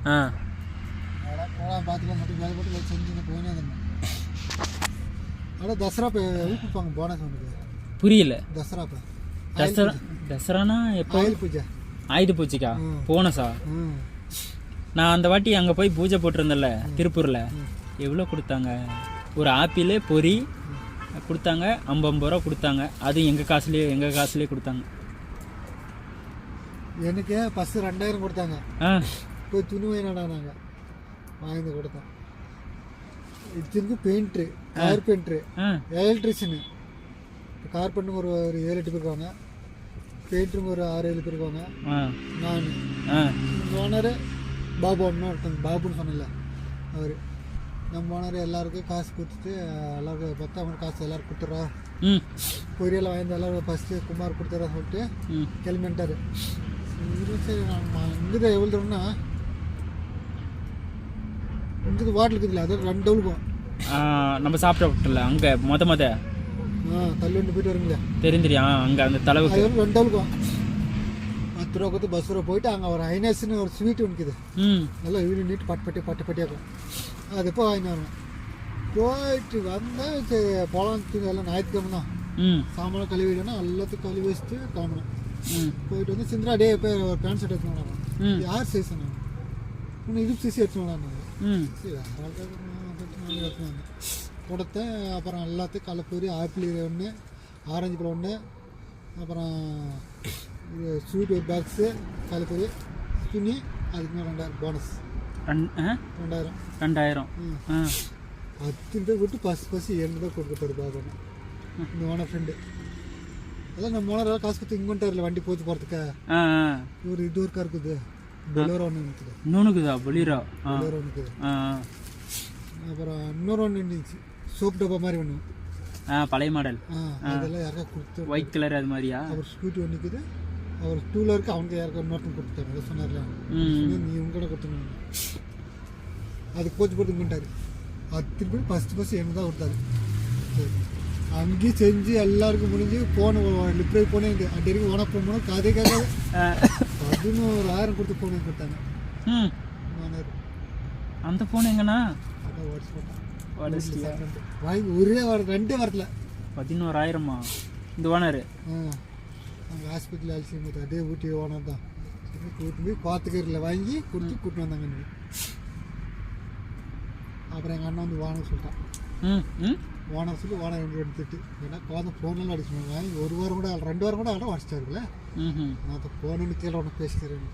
அதெல்லாம் போகலாம் பார்த்துக்கலாம் மட்டும் வேலை போட்டு செஞ்சு போயினே இருந்தேன். ஆனால் தசரா இப்போ கொடுப்பாங்க போனஸ் உனக்கு. புரியல. தசரா இப்போ தசரானா எப்போ? ஆயுத பூஜை. ஆயுத பூஜைக்கா போனஸா? நான் அந்த வாட்டி அங்கே போய் பூஜை போட்டிருந்தேன்ல திருப்பூரில், எவ்வளோ கொடுத்தாங்க? ஒரு ஆப்பிள் பொரி கொடுத்தாங்க, 50 ரூபா கொடுத்தாங்க. அது எங்கள் காசுலேயே கொடுத்தாங்க. எனக்கு ஃபஸ்ட்டு 2000 கொடுத்தாங்க. போய் துணி வாங்கினாடா நாங்கள் வாங்கி கொடுத்தோம். இதுக்கு பெயிண்ட்ரு, கார்பெண்ட்ரு, எலக்ட்ரிஷியனு. இப்போ கார்பெண்ட்டுங்க ஒரு 7-8 பேர் இருக்காங்க, பெயிண்டருங்க ஒரு 6-7 பேர் இருக்காங்க. நான் ஓனர் பாபு ஒன்று ஒருத்தங்க, பாபுன்னு சொன்னல அவர். நம்ம ஓனர் எல்லாருக்கும் காசு கொடுத்துட்டு எல்லாருக்கும் 10 காசு எல்லோரும் கொடுத்துட்றோம், பொரியெல்லாம் வாங்கி எல்லோரும் ஃபஸ்ட்டு குமார் கொடுத்துட்றா சொல்லிட்டு கிளம்பிட்டார். சரி நான் இங்கே எவ்வளோ தூரம்னா இங்கே வாட்டில் இருக்குதுல்ல, அது 2 டவுலுக்கும் நம்ம சாப்பிட்டல அங்கே தள்ளி போயிட்டு வருங்களா தெரிஞ்சிரியா? அங்கே அந்த தலைவுக்கு 2 டவுலுக்கும் 10 ரூபா கொடுத்து பஸ் ரூபா போயிட்டு அங்கே ஒரு ஐநாஸ்ன்னு ஒரு ஸ்வீட் ஒன்றுக்குது. நல்லா வீடு நீட்டு பட்டியாக்கும். அது எப்போ வாங்கிட்டு வரணும். போயிட்டு வந்தேன். சரி போகலான்னு எல்லாம் ஞாயிற்றுக்கிழமை தான். சாமான் கழுவிடனா எல்லாத்துக்கும் கழுவி வச்சுட்டு கிளம்பணும். போயிட்டு வந்து சிந்திரா டே இப்போ ஒரு பேண்ட் ஷர்ட் எடுத்துன்னு யார் சைஸ் நான் இன்னும் இது சிசி எடுத்துன்னு சரி எடுத்துன்னு கொடுத்தேன். அப்புறம் எல்லாத்துக்கும் கலப்பூரி, ஆப்பிள் 1, ஆரஞ்சு பழம் 1, அப்புறம் இது ஸ்வீட் ஒரு பாக்ஸு, கலப்பூரி, துணி, அதுக்கு 2000 போனஸ். 2000 10 பேர் விட்டு பசி என்ன தான் கொடுத்துட்டாரு பார்க்கணும். இந்த ஓனர் ஃப்ரெண்டு அதான் நம்ம ஓனர் காசு கொடுத்து இங்கே வந்துட்டார்ல வண்டி போச்சு போகிறதுக்கு. இவர் இது ஒருக்கா இருக்குது, பொலேரோ ஒன்று இருக்குது. இன்னொன்னுக்குதா பொலேரோ ஒன்று இருக்குது. அப்புறம் இன்னொரு ஒன்று இருந்துச்சு, சோப் டப்பா மாதிரி ஒன்று, பழைய மாடல். அதெல்லாம் யாருக்கா கொடுத்து ஒயிட் கலர் அது மாதிரியா? அவர் ஸ்கூட்டி ஒன்று இருக்குது, அவர் 2 வீலருக்கு அவனுக்கு யாருக்கா இன்னொருத்தன் கொடுத்துட்டாரு. அதை சொன்னார்ல, நீ உங்கள்கிட்ட கொடுத்துருங்க. அது போச்சு போட்டு இங்கிட்டாரு. அது திருப்பி ஃபஸ்ட்டு என்ன தான் கொடுத்தாரு. சரி அங்கேயும் செஞ்சு எல்லாருக்கும் முடிஞ்சு போன லிப்ரை போனே அடி வரைக்கும் ஓனா போகணும். காதே கேட்காது. 11,000 கொடுத்து போனே கொடுத்தாங்க. அந்த ஃபோன் எங்கண்ணா? அதான் வாங்கி ஒரே 2 வரல. 11,000மா இந்த ஓனர்? அங்கே ஹாஸ்பிட்டல் அழைச்சி அதே ஊட்டி ஓனர் தான். சரி கூட்டு போய் பார்த்துக்கரில் வாங்கி கொடுத்து கூட்டின்னு வந்தாங்க. அப்புறம் எங்கள் அண்ணன் வந்து வாங்க சொல்லிட்டான். ஓனர் சொல்லி ஓனர் 2 திட்டு. ஏன்னா குழந்தை ஃபோனெல்லாம் அடிச்சுடுவாங்க. 1 வாரம் கூட 2 வாரம் கூட அடம் அடிச்சிட்டாருக்குல்ல. நான் அதை ஃபோனுன்னு கீழே ஒன்று பேசிக்கிறேன்.